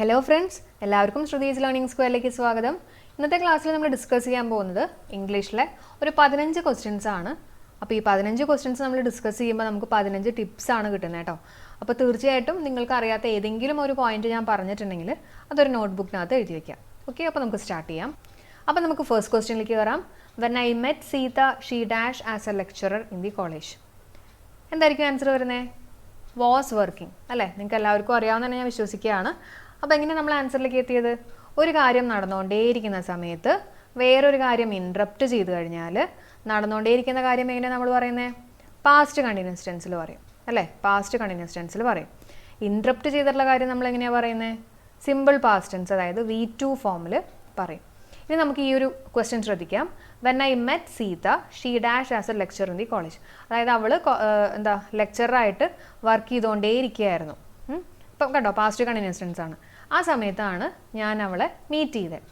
Hello friends, എല്ലാവർക്കും Shruthi's learning സ്ക്വയറിലേക്ക് സ്വാഗതം. ഇന്നത്തെ ക്ലാസ്സിൽ നമ്മൾ ഡിസ്കസ് ചെയ്യാൻ പോകുന്നത് ഇംഗ്ലീഷിലെ ഒരു 15 ക്വസ്റ്റ്യൻസ് ആണ്. അപ്പോൾ ഈ 15 ക്വസ്റ്റ്യൻസ് നമ്മൾ ഡിസ്കസ് ചെയ്യുമ്പോൾ നമുക്ക് 15 ടിപ്സ് ആണ് കിട്ടുന്നത് കേട്ടോ. അപ്പോൾ തീർച്ചയായിട്ടും നിങ്ങൾക്ക് അറിയാത്ത ഏതെങ്കിലും ഒരു പോയിന്റ് ഞാൻ പറഞ്ഞിട്ടുണ്ടെങ്കിൽ അതൊരു നോട്ട്ബുക്കിനകത്ത് എഴുതി വയ്ക്കാം. ഓക്കെ, അപ്പോൾ നമുക്ക് സ്റ്റാർട്ട് ചെയ്യാം. അപ്പോൾ നമുക്ക് ഫസ്റ്റ് ക്വസ്റ്റ്യനിലേക്ക് കയറാം. When I met Sita she dash as a lecturer in the college. എന്തായിരിക്കും ആൻസർ വരുന്നത്? വാസ് വർക്കിംഗ് അല്ലേ? നിങ്ങൾക്ക് എല്ലാവർക്കും അറിയാവുന്ന ഞാൻ വിശ്വസിക്കുകയാണ്. അപ്പോൾ എങ്ങനെ നമ്മൾ ആൻസറിലേക്ക് എത്തിയത്? ഒരു കാര്യം നടന്നുകൊണ്ടേയിരിക്കുന്ന സമയത്ത് വേറൊരു കാര്യം ഇൻട്രപ്റ്റ് ചെയ്ത് കഴിഞ്ഞാൽ നടന്നുകൊണ്ടേയിരിക്കുന്ന കാര്യം എങ്ങനെ നമ്മൾ പറയുന്നത്? പാസ്റ്റ് കണ്ടിന്യൂസ് ടെൻസിൽ പറയും അല്ലേ? പാസ്റ്റ് കണ്ടിന്യൂസ് ടെൻസിൽ പറയും. ഇൻട്രപ്റ്റ് ചെയ്തിട്ടുള്ള കാര്യം നമ്മൾ എങ്ങനെയാണ് പറയുന്നത്? സിമ്പിൾ പാസ്റ്റ് ടെൻസ്, അതായത് V2 ഫോമിൽ പറയും. ഇനി നമുക്ക് ഈ ഒരു ക്വസ്റ്റ്യൻ ശ്രദ്ധിക്കാം. When I met Sita she dash as a lecture in the college. അതായത് അവൾ ലെക്ചറായിട്ട് വർക്ക് ചെയ്തുകൊണ്ടേയിരിക്കുകയായിരുന്നു. ഇപ്പം കണ്ടോ, പാസ്റ്റ് കണ്ടിന്യൂസ് ടെൻസ് ആണ്. ആ സമയത്താണ് ഞാൻ അവളെ മീറ്റ് ചെയ്തത്.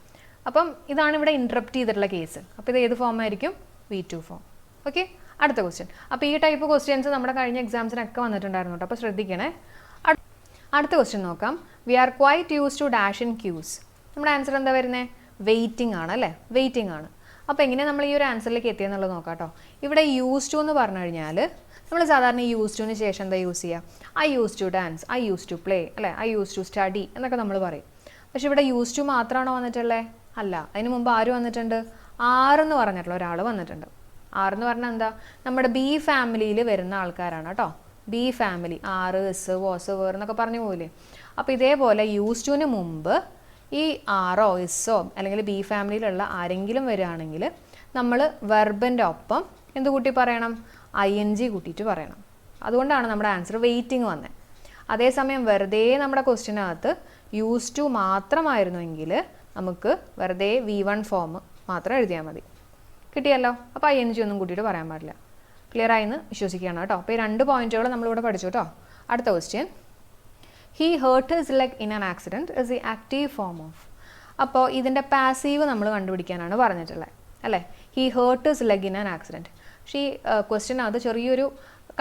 അപ്പം ഇതാണ് ഇവിടെ ഇൻട്രപ്റ്റ് ചെയ്തിട്ടുള്ള കേസ്. അപ്പോൾ ഇത് ഏത് ഫോം ആയിരിക്കും? V2 form. ഓക്കെ, അടുത്ത ക്വസ്റ്റ്യൻ. അപ്പോൾ ഈ ടൈപ്പ് ക്വസ്റ്റ്യൻസ് നമ്മുടെ കഴിഞ്ഞ എക്സാംസിനൊക്കെ വന്നിട്ടുണ്ടായിരുന്നു കേട്ടോ, അപ്പോൾ ശ്രദ്ധിക്കണേ. അടുത്ത ക്വസ്റ്റ്യൻ നോക്കാം. We are quite use to dash in queues. നമ്മുടെ ആൻസർ എന്താ വരുന്നത്? വെയിറ്റിംഗ് ആണ് അല്ലേ? വെയിറ്റിംഗ് ആണ്. അപ്പോൾ എങ്ങനെയാണ് നമ്മൾ ഈ ഒരു ആൻസറിലേക്ക് എത്തിയെന്നുള്ളത് നോക്കാം കേട്ടോ. ഇവിടെ യൂസ് ടു എന്ന് പറഞ്ഞു കഴിഞ്ഞാൽ നമ്മൾ സാധാരണ യൂസ് ടുവിന് ശേഷം എന്താ യൂസ് ചെയ്യുക? I use to dance, I use to play അല്ലേ? ഐ യൂസ് ടു സ്റ്റഡി എന്നൊക്കെ നമ്മൾ പറയും. പക്ഷെ ഇവിടെ യൂസ് ടു മാത്രമാണോ വന്നിട്ടുള്ളത്? അല്ല. അതിന് മുമ്പ് ആര് വന്നിട്ടുണ്ട്? ആറെന്ന് പറഞ്ഞിട്ടുള്ള ഒരാൾ വന്നിട്ടുണ്ട്. ആറെന്ന് പറഞ്ഞാൽ എന്താ? നമ്മുടെ ബി ഫാമിലിയിൽ വരുന്ന ആൾക്കാരാണ് കേട്ടോ. ബി ഫാമിലി, ആറ്, എസ്, വാസ്, വേർ എന്നൊക്കെ പറഞ്ഞു പോകില്ലേ? അപ്പോൾ ഇതേപോലെ യൂസ് ടുവിന് മുമ്പ് ഈ ആറോ എസ്സോ അല്ലെങ്കിൽ ബി ഫാമിലിയിലുള്ള ആരെങ്കിലും വരികയാണെങ്കിൽ നമ്മൾ വെർബിൻ്റെ ഒപ്പം എന്ത് കൂട്ടി പറയണം? ING കൂട്ടിയിട്ട് പറയണം. അതുകൊണ്ടാണ് നമ്മുടെ ആൻസർ വെയിറ്റിംഗ് വന്നത്. അതേസമയം വെറുതെ നമ്മുടെ ക്വസ്റ്റ്യനകത്ത് യൂസ് ടു മാത്രമായിരുന്നുവെങ്കിൽ നമുക്ക് വെറുതെ V1 ഫോം മാത്രം എഴുതിയാൽ മതി. കിട്ടിയല്ലോ? അപ്പോൾ ING ഒന്നും കൂട്ടിയിട്ട് പറയാൻ പാടില്ല. ക്ലിയർ ആയെന്ന് വിശ്വസിക്കുകയാണ് കേട്ടോ. അപ്പോൾ ഈ 2 പോയിന്റുകൾ നമ്മളിവിടെ പഠിച്ചു കേട്ടോ. അടുത്ത question. He hurt his leg in an accident is the active form of. അപ്പോൾ ഇതിൻ്റെ പാസീവ് നമ്മൾ കണ്ടുപിടിക്കാനാണ് പറഞ്ഞിട്ടുള്ളത് അല്ലേ? He hurt his leg in an accident. പക്ഷേ ഈ ക്വസ്റ്റ്യനകത്ത് ചെറിയൊരു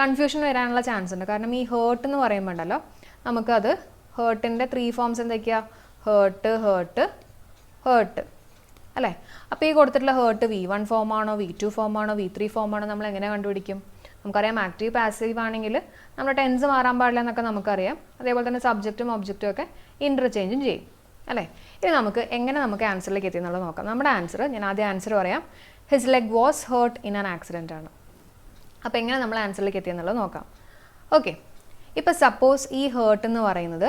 കൺഫ്യൂഷൻ വരാനുള്ള ചാൻസ് ഉണ്ട്. കാരണം ഈ ഹേർട്ട് എന്ന് പറയുമ്പോൾ ഉണ്ടല്ലോ, നമുക്കത് ഹേർട്ടിൻ്റെ 3 ഫോംസ് എന്തൊക്കെയാണ്? ഹേർട്ട്, ഹേർട്ട്, ഹേർട്ട് അല്ലേ? അപ്പോൾ ഈ കൊടുത്തിട്ടുള്ള ഹേർട്ട് V1 ഫോമാണോ, V2 ഫോമാണോ, V3 ഫോമാണോ നമ്മൾ എങ്ങനെ കണ്ടുപിടിക്കും? നമുക്കറിയാം ആക്റ്റീവ് പാസീവ് ആണെങ്കിൽ നമ്മുടെ ടെൻസ് മാറാൻ പാടില്ല എന്നൊക്കെ നമുക്കറിയാം. അതേപോലെ തന്നെ സബ്ജക്റ്റും ഒബ്ജക്റ്റും ഒക്കെ ഇൻ്റർചേഞ്ചും ചെയ്യും അല്ലേ? ഇനി നമുക്ക് ആൻസറിലേക്ക് എത്തി എന്നുള്ളത് നോക്കാം. നമ്മുടെ ആൻസർ, ഞാൻ ആദ്യം ആൻസർ പറയാം. His leg was hurt in an accident ആണ്. അപ്പോൾ എങ്ങനെ നമ്മൾ ആൻസറിലേക്ക് എത്തിയെന്നുള്ളത് നോക്കാം. ഓക്കെ, ഇപ്പോൾ സപ്പോസ് ഈ ഹേർട്ട് എന്ന് പറയുന്നത്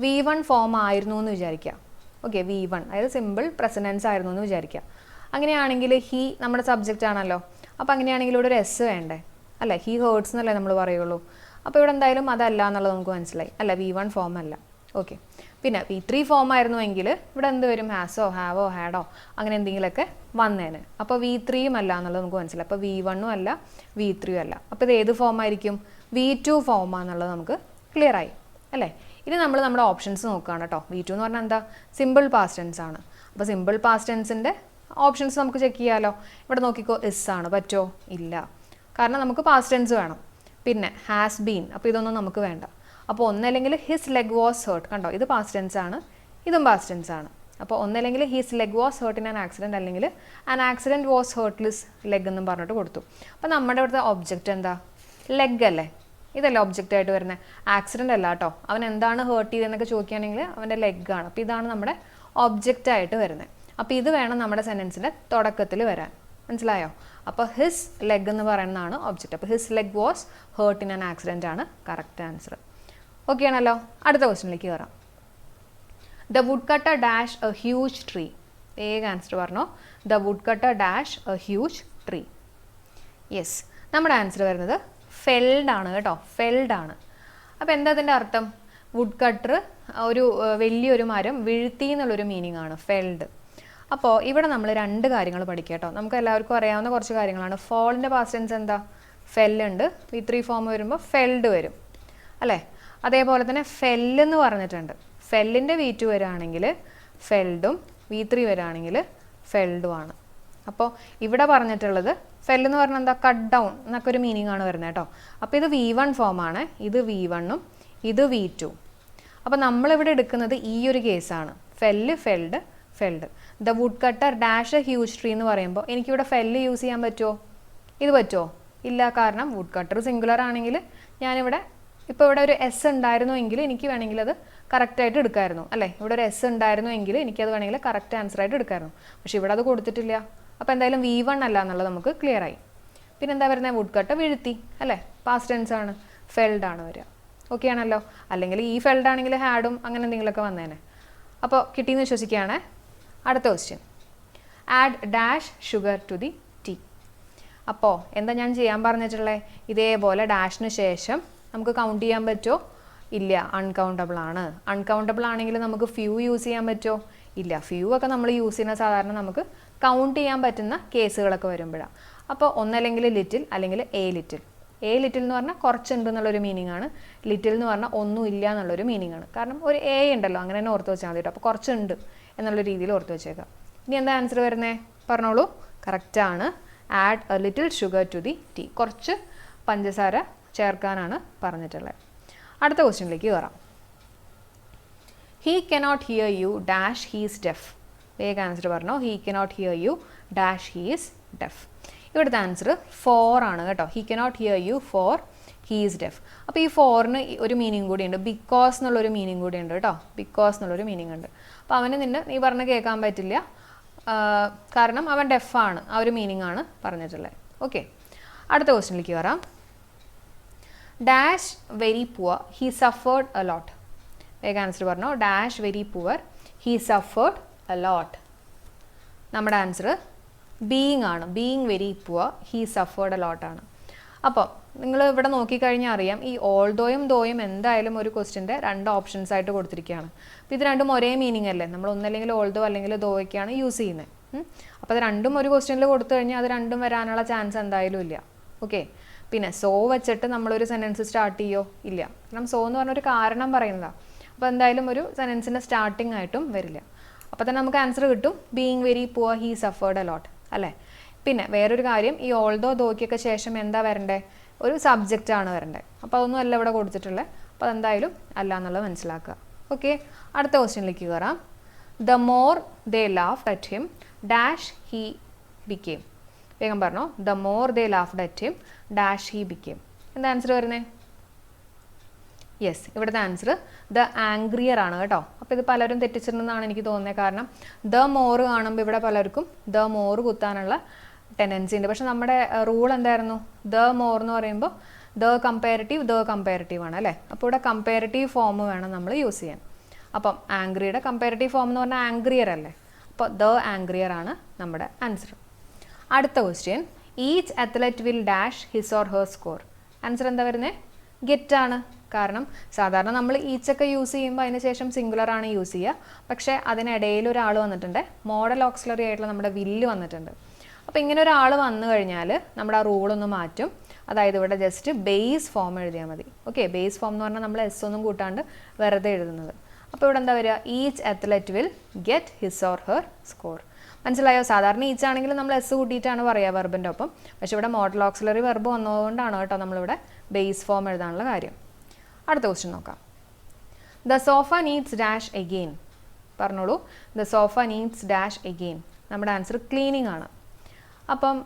V1 ഫോം ആയിരുന്നു എന്ന് വിചാരിക്കുക. ഓക്കെ, V1 അതായത് സിമ്പിൾ പ്രസൻറ്റൻസ് ആയിരുന്നു എന്ന് വിചാരിക്കുക. അങ്ങനെയാണെങ്കിൽ ഹി നമ്മുടെ സബ്ജക്റ്റ് ആണല്ലോ. അപ്പോൾ അങ്ങനെയാണെങ്കിൽ ഇവിടെ ഒരു എസ് വേണ്ടേ അല്ലേ? ഹി ഹേർട്സ് എന്നല്ലേ നമ്മൾ പറയുള്ളൂ. അപ്പോൾ ഇവിടെ എന്തായാലും അതല്ല എന്നുള്ളത് നമുക്ക് മനസ്സിലായി അല്ല, V1 ഫോം അല്ല. ഓക്കെ, പിന്നെ V3 ഫോം ആയിരുന്നുവെങ്കിൽ ഇവിടെ എന്ത് വരും? ഹാസോ, ഹാവോ, ഹാഡോ അങ്ങനെ എന്തെങ്കിലുമൊക്കെ വന്നേന്. അപ്പോൾ V3യും അല്ല എന്നുള്ളത് നമുക്ക് മനസ്സിലായി. അപ്പോൾ V1ഉം അല്ല, V3യും അല്ല. അപ്പോൾ ഇത് ഏത് ഫോം ആയിരിക്കും? V2 ഫോമാണെന്നുള്ളത് നമുക്ക് ക്ലിയർ ആയി അല്ലേ? ഇനി നമ്മൾ നമ്മുടെ ഓപ്ഷൻസ് നോക്കുകയാണ് കേട്ടോ. V2 എന്ന് പറഞ്ഞാൽ എന്താ? സിമ്പിൾ പാസ്റ്റ് ടെൻസ് ആണ്. അപ്പോൾ സിമ്പിൾ പാസ്റ്റ് ടെൻസിൻ്റെ ഓപ്ഷൻസ് നമുക്ക് ചെക്ക് ചെയ്യാമല്ലോ. ഇവിടെ നോക്കിക്കോ, എസ് ആണ്. പറ്റുമോ? ഇല്ല. കാരണം നമുക്ക് പാസ്റ്റ് ടെൻസ് വേണം. പിന്നെ ഹാസ് ബീൻ, അപ്പോൾ ഇതൊന്നും നമുക്ക് വേണ്ട. അപ്പോൾ ഒന്നല്ലെങ്കിൽ ഹിസ് ലെഗ് വാസ് ഹേർട്ട്. കണ്ടോ, ഇത് പാസ്റ്റ് ടെൻസ് ആണ്, ഇതും പാസ്റ്റ് ടെൻസ് ആണ്. അപ്പോൾ ഒന്നല്ലെങ്കിൽ his leg was hurt in an accident, അല്ലെങ്കിൽ an accident was heartless leg എന്നും പറഞ്ഞിട്ട് കൊടുത്തു. അപ്പോൾ നമ്മുടെ ഇവിടുത്തെ ഒബ്ജക്റ്റ് എന്താ? ലെഗ് അല്ലേ? ഇതല്ലേ ഒബ്ജക്റ്റ് ആയിട്ട് വരുന്നത്? ആക്സിഡൻ്റ് അല്ല കേട്ടോ. അവൻ എന്താണ് ഹേർട്ട് ചെയ്തതെന്നൊക്കെ ചോദിക്കുകയാണെങ്കിൽ അവൻ്റെ ലെഗാണ്. അപ്പോൾ ഇതാണ് നമ്മുടെ ഒബ്ജക്റ്റ് ആയിട്ട് വരുന്നത്. അപ്പോൾ ഇത് വേണം നമ്മുടെ സെൻറ്റൻസിൻ്റെ തുടക്കത്തിൽ വരാൻ. മനസ്സിലായോ? അപ്പോൾ ഹിസ് ലെഗ് എന്ന് പറയുന്നതാണ് ഒബ്ജക്റ്റ്. അപ്പോൾ his leg was hurt in an accident ആണ് കറക്റ്റ് ആൻസർ. ഓക്കെ ആണല്ലോ? അടുത്ത ക്വസ്റ്റ്യനിലേക്ക് കയറാം. The would cutter dash a huge tree. വേഗം ആൻസർ പറഞ്ഞോ. The would cutter dash a huge tree. Yes, നമ്മുടെ ആൻസർ വരുന്നത് ഫെൽഡ് ആണ് കേട്ടോ. ഫെൽഡ് ആണ്. അപ്പോൾ എന്താ അതിൻ്റെ അർത്ഥം? വുഡ് കട്ടർ ഒരു വലിയൊരു മരം വീഴ്ത്തി എന്നുള്ളൊരു മീനിങ് ആണ് ഫെൽഡ്. അപ്പോൾ ഇവിടെ നമ്മൾ 2 കാര്യങ്ങൾ പഠിക്കുക കേട്ടോ. നമുക്ക് എല്ലാവർക്കും അറിയാവുന്ന കുറച്ച് കാര്യങ്ങളാണ്. ഫോളിൻ്റെ പാസ്റ്റ് ടെൻസ് എന്താ? ഫെല്ലുണ്ട്. V3 ഫോം വരുമ്പോൾ ഫെൽഡ് വരും അല്ലേ? അതേപോലെ തന്നെ ഫെല്ലെന്ന് പറഞ്ഞിട്ടുണ്ട്. ഫെല്ലിൻ്റെ V2 വരികയാണെങ്കിൽ ഫെൽഡും, V3 വരികയാണെങ്കിൽ ഫെൽഡും ആണ്. അപ്പോൾ ഇവിടെ പറഞ്ഞിട്ടുള്ളത് ഫെല്ലെന്ന് പറഞ്ഞാൽ എന്താ? കട്ട് ഡൗൺ എന്നൊക്കെ ഒരു മീനിങ് ആണ് വരുന്നത് കേട്ടോ. അപ്പോൾ ഇത് V1 ഫോമാണ്, ഇത് V1ഉം ഇത് V2. അപ്പോൾ നമ്മളിവിടെ എടുക്കുന്നത് ഈ ഒരു കേസാണ്, fell felled felled. The would cutter dash a huge tree എന്ന് പറയുമ്പോൾ എനിക്കിവിടെ ഫെല്ല് യൂസ് ചെയ്യാൻ പറ്റുമോ? ഇത് പറ്റുമോ? ഇല്ല, കാരണം വുഡ് കട്ടർ സിംഗുലർ ആണെങ്കിൽ ഞാനിവിടെ ഇപ്പോൾ ഇവിടെ ഒരു എസ് ഉണ്ടായിരുന്നു എങ്കിൽ എനിക്ക് വേണമെങ്കിൽ അത് കറക്റ്റായിട്ട് എടുക്കാമായിരുന്നു അല്ലേ. ഇവിടെ ഒരു എസ് ഉണ്ടായിരുന്നു എങ്കിൽ എനിക്കത് വേണമെങ്കിൽ കറക്റ്റ് ആൻസറായിട്ട് എടുക്കാമായിരുന്നു. പക്ഷേ ഇവിടെ അത് കൊടുത്തിട്ടില്ല. അപ്പോൾ എന്തായാലും V1 അല്ല എന്നുള്ളത് നമുക്ക് ക്ലിയർ ആയി. പിന്നെ എന്താ വരുന്നത്? വുഡ് കട്ട് വീഴ്ത്തി അല്ലേ, പാസ്റ്റ് ടെൻസ് ആണ്, ഫെൽഡ് ആണ് വരിക. ഓക്കെ ആണല്ലോ. അല്ലെങ്കിൽ ഈ ഫെൽഡ് ആണെങ്കിൽ ഹാഡും അങ്ങനെ എന്തെങ്കിലുമൊക്കെ വന്നേനെ. അപ്പോൾ കിട്ടിയെന്ന് വിശ്വസിക്കുകയാണ്. അടുത്ത question, add dash sugar to the tea. അപ്പോൾ എന്താ ഞാൻ ചെയ്യാൻ പറഞ്ഞിട്ടുള്ളത്? ഇതേപോലെ ഡാഷിന് ശേഷം നമുക്ക് കൗണ്ട് ചെയ്യാൻ പറ്റുമോ? ഇല്ല, അൺകൗണ്ടബിൾ ആണ്. അൺകൗണ്ടബിൾ ആണെങ്കിൽ നമുക്ക് ഫ്യൂ യൂസ് ചെയ്യാൻ പറ്റുമോ? ഇല്ല, ഫ്യൂ ഒക്കെ നമ്മൾ യൂസ് ചെയ്യുന്ന സാധാരണ നമുക്ക് കൗണ്ട് ചെയ്യാൻ പറ്റുന്ന കേസുകളൊക്കെ വരുമ്പോഴാണ്. അപ്പോൾ ഒന്നല്ലെങ്കിൽ ലിറ്റിൽ അല്ലെങ്കിൽ എ ലിറ്റിൽ. എ ലിറ്റിൽ എന്ന് പറഞ്ഞാൽ കുറച്ചുണ്ട് എന്നുള്ളൊരു മീനിങ് ആണ്. ലിറ്റിൽ എന്ന് പറഞ്ഞാൽ ഒന്നും ഇല്ല എന്നുള്ളൊരു മീനിങ് ആണ്. കാരണം ഒരു എ ഉണ്ടല്ലോ, അങ്ങനെ തന്നെ ഓർത്ത് വെച്ചാൽ മതി കേട്ടോ. അപ്പോൾ കുറച്ചുണ്ട് എന്നുള്ള രീതിയിൽ ഓർത്ത് വെച്ചേക്കാം. ഇനി എന്താ ആൻസർ വരുന്നത്? പറഞ്ഞോളൂ. കറക്റ്റാണ്, add a little sugar to the tea. കുറച്ച് പഞ്ചസാര ചേർക്കാനാണ് പറഞ്ഞിട്ടുള്ളത്. അടുത്ത ക്വസ്റ്റ്യനിലേക്ക് കയറാം. He cannot hear you dash he's deaf. വേഗം ആൻസർ പറഞ്ഞോ. He cannot hear you dash he's deaf. ഇവിടുത്തെ ആൻസർ 4 ആണ് കേട്ടോ. He cannot hear you for he's deaf. അപ്പോൾ ഈ 4ന് ഒരു മീനിങ് കൂടിയുണ്ട്, ബിക്കോസ് എന്നുള്ളൊരു മീനിങ് കൂടിയുണ്ട് കേട്ടോ. ബിക്കോസ് എന്നുള്ളൊരു മീനിങ് ഉണ്ട്. അപ്പോൾ അവന് നീ പറഞ്ഞ് കേൾക്കാൻ പറ്റില്ല, കാരണം അവൻ ഡെഫാണ്. ആ ഒരു മീനിങ് ആണ് പറഞ്ഞിട്ടുള്ളത്. ഓക്കെ, അടുത്ത ക്വസ്റ്റ്യനിലേക്ക് വരാം. Dash very poor he suffered a lot. വേഗം ആൻസർ പറഞ്ഞോ. Dash very poor he suffered a lot. നമ്മുടെ ആൻസർ ബീയിങ് ആണ്. Being very poor he suffered a lot ആണ്. അപ്പോൾ നിങ്ങൾ ഇവിടെ നോക്കിക്കഴിഞ്ഞാൽ അറിയാം, ഈ ഓൾദോയും ദോയും എന്തായാലും ഒരു ക്വസ്റ്റ്യൻ്റെ 2 ഓപ്ഷൻസ് ആയിട്ട് കൊടുത്തിരിക്കുകയാണ്. അപ്പോൾ ഇത് രണ്ടും ഒരേ മീനിങ് അല്ലേ. നമ്മൾ ഒന്നല്ലെങ്കിൽ ഓൾദോ അല്ലെങ്കിൽ ദോയ്ക്കാണ് യൂസ് ചെയ്യുന്നത്. അപ്പോൾ അത് രണ്ടും ഒരു ക്വസ്റ്റ്യനിൽ കൊടുത്തു കഴിഞ്ഞാൽ അത് രണ്ടും വരാനുള്ള ചാൻസ് എന്തായാലും ഇല്ല. ഓക്കെ, പിന്നെ സോ വെച്ചിട്ട് നമ്മളൊരു സെൻറ്റൻസ് സ്റ്റാർട്ട് ചെയ്യോ? ഇല്ല, കാരണം സോ എന്ന് പറഞ്ഞൊരു കാരണം പറയുന്നതാണ്. അപ്പോൾ എന്തായാലും ഒരു സെൻറ്റൻസിൻ്റെ സ്റ്റാർട്ടിങ് ആയിട്ടും വരില്ല. അപ്പോൾ തന്നെ നമുക്ക് ആൻസർ കിട്ടും, being very poor he suffered a lot അല്ലേ. പിന്നെ വേറൊരു കാര്യം, ഈ ഓൾദോ ദോയ്ക്കൊക്കെ ശേഷം എന്താ വരണ്ടേ? ഒരു സബ്ജക്റ്റ് ആണ് വരണ്ടേ. അപ്പോൾ അതൊന്നും അല്ല ഇവിടെ കൊടുത്തിട്ടുള്ളത്. അപ്പോൾ അതെന്തായാലും അല്ല എന്നുള്ളത് മനസ്സിലാക്കുക. ഓക്കെ, അടുത്ത ക്വസ്റ്റ്യനിലേക്ക് കയറാം. The more they laughed at him dash he became. വേഗം പറഞ്ഞോ. The more they laughed at him dash he became. എന്താ ആൻസർ വരുന്നത്? യെസ്, ഇവിടുത്തെ ആൻസർ ദ ആംഗ്രിയർ ആണ് കേട്ടോ. അപ്പോൾ ഇത് പലരും തെറ്റിച്ചിട്ടുണ്ടെന്നാണ് എനിക്ക് തോന്നുന്നത്. കാരണം ദ മോറ് കാണുമ്പോൾ ഇവിടെ പലർക്കും ദ മോറ് കുത്താനുള്ള ടെൻഡൻസി ഉണ്ട്. പക്ഷെ നമ്മുടെ റൂൾ എന്തായിരുന്നു? ദ മോർ എന്ന് പറയുമ്പോൾ ദ കമ്പാരിറ്റീവ് ആണ് അല്ലേ. അപ്പോൾ ഇവിടെ കമ്പാരിറ്റീവ് ഫോം വേണം നമ്മൾ യൂസ് ചെയ്യാൻ. അപ്പം ആംഗ്രിയുടെ കമ്പാരിറ്റീവ് ഫോം എന്ന് പറഞ്ഞാൽ ആംഗ്രിയർ അല്ലേ. അപ്പോൾ ദ ആംഗ്രിയർ ആണ് നമ്മുടെ ആൻസർ. അടുത്ത question, each athlete will dash his or her score. Answer എന്താ വരുന്നത്? ഗെറ്റ് ആണ്. കാരണം സാധാരണ നമ്മൾ ഈച്ചൊക്കെ യൂസ് ചെയ്യുമ്പോൾ അതിന് ശേഷം സിംഗുലർ ആണ് യൂസ് ചെയ്യുക. പക്ഷേ അതിനിടയിൽ ഒരാൾ വന്നിട്ടുണ്ട്, മോഡൽ ഓക്സിലറി ആയിട്ടുള്ള നമ്മുടെ വില്ല് വന്നിട്ടുണ്ട്. അപ്പോൾ ഇങ്ങനെ ഒരാൾ വന്നു കഴിഞ്ഞാൽ നമ്മുടെ ആ റൂളൊന്ന് മാറ്റും. അതായത് ഇവിടെ ജസ്റ്റ് ബേസ് ഫോം എഴുതിയാൽ മതി. ഓക്കെ, ബേസ് ഫോം എന്ന് പറഞ്ഞാൽ നമ്മൾ എസ് ഒന്നും കൂട്ടാണ്ട് വെറുതെ എഴുതുന്നത്. അപ്പോൾ ഇവിടെ എന്താ വരിക? Each athlete will get his or her score. മനസ്സിലായോ? സാധാരണ ഈച്ച് ആണെങ്കിൽ നമ്മൾ എസ് കൂട്ടിയിട്ടാണ് പറയുക വെർബിൻ്റെ ഒപ്പം. പക്ഷേ ഇവിടെ മോഡൽ ഓക്സിലറി വെർബ് വന്നതുകൊണ്ടാണ് കേട്ടോ നമ്മളിവിടെ ബേസ് ഫോം എഴുതാനുള്ള കാര്യം. അടുത്ത ക്വസ്റ്റ്യൻ നോക്കാം. The sofa needs dash again. പറഞ്ഞോളൂ. The sofa needs dash again. നമ്മുടെ ആൻസർ ക്ലീനിങ് ആണ്. അപ്പം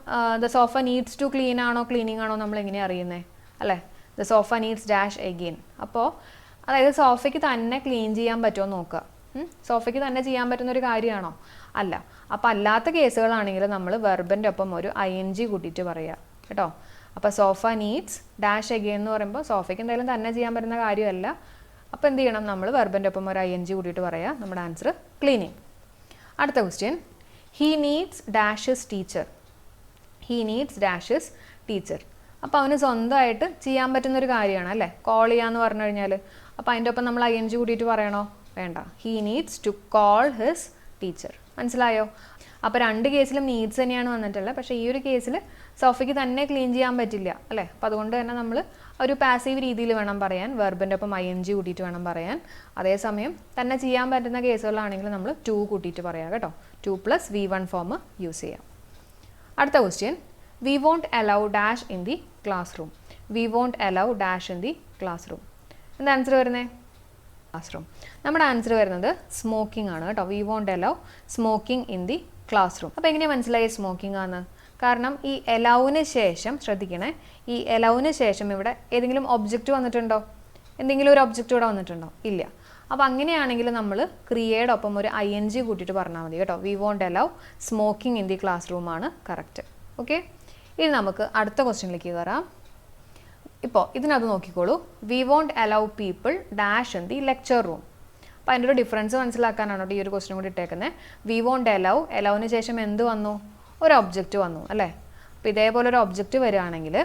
the sofa needs to clean ആണോ ക്ലീനിങ് ആണോ നമ്മൾ എങ്ങനെയാണ് അറിയുന്നത് അല്ലേ? The sofa needs dash again. അപ്പോൾ അതായത് സോഫയ്ക്ക് തന്നെ ക്ലീൻ ചെയ്യാൻ പറ്റുമോ നോക്കുക. സോഫയ്ക്ക് തന്നെ ചെയ്യാൻ പറ്റുന്നൊരു കാര്യമാണോ? അല്ല. അപ്പോൾ അല്ലാത്ത കേസുകളാണെങ്കിൽ നമ്മൾ വെർബിൻ്റെ ഒപ്പം ഒരു ING കൂട്ടിയിട്ട് പറയുക കേട്ടോ. അപ്പോൾ സോഫ നീഡ്സ് ഡാഷ് എഗെയിൻ എന്ന് പറയുമ്പോൾ സോഫയ്ക്ക് എന്തായാലും തന്നെ ചെയ്യാൻ പറ്റുന്ന കാര്യമല്ല. അപ്പോൾ എന്ത് ചെയ്യണം? നമ്മൾ വെർബിൻ്റെ ഒപ്പം ഒരു ING കൂട്ടിയിട്ട് പറയുക. നമ്മുടെ ആൻസർ ക്ലീനിങ്. അടുത്ത question, he needs ഡാഷസ് teacher. He needs ഡാഷസ് teacher. അപ്പോൾ അവന് സ്വന്തമായിട്ട് ചെയ്യാൻ പറ്റുന്നൊരു കാര്യമാണ് അല്ലേ, കോൾ ചെയ്യാന്ന് പറഞ്ഞു കഴിഞ്ഞാൽ. അപ്പോൾ അതിൻ്റെ ഒപ്പം നമ്മൾ ING കൂട്ടിയിട്ട് പറയണോ? വേണ്ട. He needs to call his teacher. മനസ്സിലായോ? അപ്പോൾ 2 കേസിലും നീഡ്സ് തന്നെയാണ് വന്നിട്ടുള്ളത്. പക്ഷേ ഈ ഒരു കേസിൽ സോഫയ്ക്ക് തന്നെ ക്ലീൻ ചെയ്യാൻ പറ്റില്ല അല്ലേ. അപ്പോൾ അതുകൊണ്ട് തന്നെ നമ്മൾ ഒരു പാസീവ് രീതിയിൽ വേണം പറയാൻ, വെർബിൻ്റെ ഒപ്പം ING കൂട്ടിയിട്ട് വേണം പറയാൻ. അതേസമയം തന്നെ ചെയ്യാൻ പറ്റുന്ന കേസുകളാണെങ്കിൽ നമ്മൾ ടു കൂട്ടിയിട്ട് പറയാം കേട്ടോ. 2 + V1 ഫോം യൂസ് ചെയ്യാം. അടുത്ത question, we won't allow dash in the class room. We won't allow dash in the class room. എന്താ ആൻസർ വരുന്നത്? Class room. നമ്മുടെ ആൻസർ വരുന്നത് സ്മോക്കിംഗ് ആണ് കേട്ടോ. We won't allow smoking in the class room. അപ്പോൾ എങ്ങനെ മനസ്സിലായി സ്മോക്കിംഗ് ആണ്? കാരണം ഈ എലൗവിന് ശേഷം ശ്രദ്ധിക്കണേ, ഈ എലൗവിന് ശേഷം ഇവിടെ ഏതെങ്കിലും ഒബ്ജക്റ്റ് വന്നിട്ടുണ്ടോ? എന്തെങ്കിലും ഒരു ഒബ്ജക്റ്റ് ഇവിടെ വന്നിട്ടുണ്ടോ? ഇല്ല. അപ്പോൾ അങ്ങനെയാണെങ്കിൽ നമ്മൾ ക്രിയയോടൊപ്പം ഒരു ING കൂട്ടിയിട്ട് പറഞ്ഞാൽ മതി കേട്ടോ. We won't allow smoking in the class room ആണ് കറക്റ്റ്. ഓക്കെ, ഇനി നമുക്ക് അടുത്ത ക്വസ്റ്റ്യനിലേക്ക് കയറാം. ഇപ്പോൾ ഇതിനകത്ത് നോക്കിക്കോളൂ. We won't allow people dash in the lecture room. അപ്പോൾ അതിൻ്റെ ഒരു ഡിഫറൻസ് മനസ്സിലാക്കാനാണ് ഈ ഒരു ക്വസ്റ്റ്യൻ കൂടി ഇട്ടേക്കുന്നത്. വി വോണ്ട് അലൗ, എലൗവിന് ശേഷം എന്ത് വന്നു? ഒരു ഒബ്ജക്റ്റ് വന്നു അല്ലേ? അപ്പോൾ ഇതേപോലെ ഒരു ഒബ്ജക്റ്റ് വരികയാണെങ്കിൽ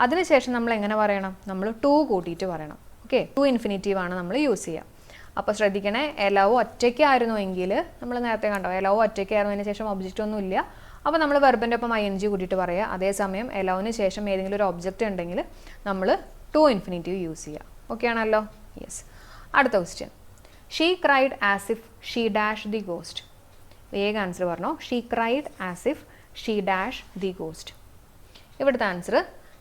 അതിനുശേഷം നമ്മൾ എങ്ങനെ പറയണം? നമ്മൾ ടു കൂട്ടിയിട്ട് പറയണം. ഓക്കെ, ടു ഇൻഫിനിറ്റീവ് ആണ് നമ്മൾ യൂസ് ചെയ്യുക. അപ്പോൾ ശ്രദ്ധിക്കണേ, എലൗ ഒറ്റയ്ക്കായിരുന്നു എങ്കിൽ നമ്മൾ നേരത്തെ കണ്ടോ, എലൗ ഒറ്റയ്ക്കായിരുന്നു, അതിന് ശേഷം ഒബ്ജക്റ്റ് ഒന്നും ഇല്ല. അപ്പോൾ നമ്മൾ വെർബിൻ്റെ ഒപ്പം ING കൂട്ടിയിട്ട് പറയുക. അതേസമയം എലൗവിന് ശേഷം ഏതെങ്കിലും ഒരു ഒബ്ജക്റ്റ് ഉണ്ടെങ്കിൽ നമ്മൾ ടു ഇൻഫിനിറ്റീവ് യൂസ് ചെയ്യുക. ഓക്കെ ആണല്ലോ? യെസ്. അടുത്ത question. She cried as if she dash the ghost. വേഗം ആൻസർ പറഞ്ഞോ. She cried as if she dash the ghost. ഇവിടുത്തെ ആൻസർ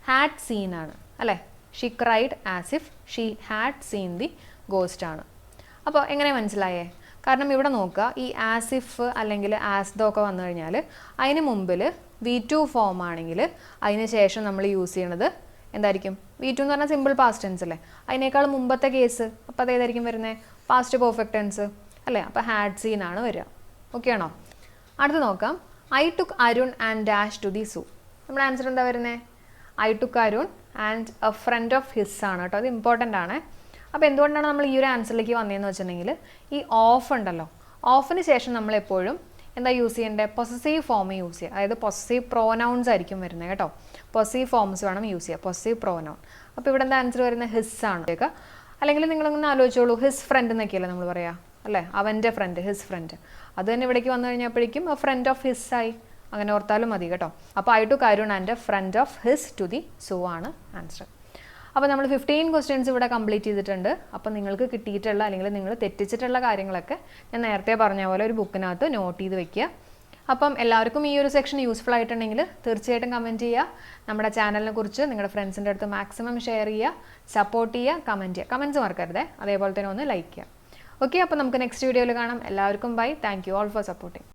ഹാഡ് സീൻ ആണ് അല്ലേ? She cried as if she had seen the ghost ആണ്. അപ്പോൾ എങ്ങനെ മനസ്സിലായേ? കാരണം ഇവിടെ നോക്കുക, ഈ ആസ് ഇഫ് അല്ലെങ്കിൽ ആസ് ദോ ഒക്കെ വന്നു കഴിഞ്ഞാൽ അതിന് മുമ്പിൽ V2 ഫോം ആണെങ്കിൽ അതിന് ശേഷം നമ്മൾ യൂസ് ചെയ്യണത് എന്തായിരിക്കും? V2 എന്ന് പറഞ്ഞാൽ സിമ്പിൾ പാസ്റ്റ് ടെൻസ് അല്ലേ? അതിനേക്കാൾ മുമ്പത്തെ കേസ്, അപ്പോൾ അത് ഏതായിരിക്കും വരുന്നത്? പാസ്റ്റ് പെർഫെക്റ്റ് ടെൻസ് അല്ലേ? അപ്പോൾ ഹാഡ് സീൻ ആണ് വരിക. ഓക്കെ ആണോ? അടുത്ത് നോക്കാം. I took Arun and dash to the zoo. നമ്മുടെ ആൻസർ എന്താ വരുന്നത്? I took Arun and a friend of his ആണ് കേട്ടോ. അത് ഇമ്പോർട്ടൻ്റ് ആണ്. അപ്പോൾ എന്തുകൊണ്ടാണ് നമ്മൾ ഈ ഒരു ആൻസറിലേക്ക് വന്നതെന്ന് വെച്ചിട്ടുണ്ടെങ്കിൽ ഈ ഓഫ് ഉണ്ടല്ലോ, ഓഫിന് ശേഷം നമ്മൾ എപ്പോഴും എന്താ യൂസ് ചെയ്യേണ്ടത്? പൊസസീവ് ഫോം യൂസ് ചെയ്യുക. അതായത് പൊസസീവ് പ്രോനൗൺസ് ആയിരിക്കും വരുന്നത് കേട്ടോ. പൊസസീവ് ഫോംസ് വേണം യൂസ് ചെയ്യുക, പൊസസീവ് പ്രോനൗൺ. അപ്പോൾ ഇവിടെ എന്താ ആൻസർ വരുന്നത്? ഹിസ് ആണ്. അല്ലെങ്കിൽ നിങ്ങളൊന്ന് ആലോചിച്ചോളൂ, ഹിസ് ഫ്രണ്ട് എന്നൊക്കെയല്ലേ നമ്മൾ പറയാം അല്ലേ? അവൻ്റെ ഫ്രണ്ട്, ഹിസ് ഫ്രണ്ട്. അത് തന്നെ ഇവിടേക്ക് വന്നു കഴിഞ്ഞപ്പോഴേക്കും എ ഫ്രണ്ട് ഓഫ് ഹിസ് ആയി. അങ്ങനെ ഓർത്താലും മതി കേട്ടോ. അപ്പോൾ I took Arun and a friend of his to the zoo ആണ് ആൻസർ. അപ്പോൾ നമ്മൾ 15 ക്വസ്റ്റ്യൻസ് ഇവിടെ കംപ്ലീറ്റ് ചെയ്തിട്ടുണ്ട്. അപ്പോൾ നിങ്ങൾക്ക് കിട്ടിയിട്ടുള്ള അല്ലെങ്കിൽ നിങ്ങൾ തെറ്റിച്ചിട്ടുള്ള കാര്യങ്ങളൊക്കെ ഞാൻ നേരത്തെ പറഞ്ഞ പോലെ ഒരു ബുക്കിനകത്ത് നോട്ട് ചെയ്ത് വെക്കുക. അപ്പം എല്ലാവർക്കും ഈ ഒരു സെക്ഷൻ യൂസ്ഫുൾ ആയിട്ടുണ്ടെങ്കിൽ തീർച്ചയായിട്ടും കമൻറ്റ് ചെയ്യുക. നമ്മുടെ ചാനലിനെ കുറിച്ച് നിങ്ങളുടെ ഫ്രണ്ട്സിൻ്റെ അടുത്ത് മാക്സിമം ഷെയർ ചെയ്യുക, സപ്പോർട്ട് ചെയ്യുക, കമൻറ്റ് ചെയ്യുക. കമൻറ്റ്സ് മറക്കരുത്. അതേപോലെ തന്നെ ഒന്ന് ലൈക്ക് ചെയ്യുക. ഓക്കെ, അപ്പോൾ നമുക്ക് നെക്സ്റ്റ് വീഡിയോയിൽ കാണാം. എല്ലാവർക്കും bye. Thank you all for supporting.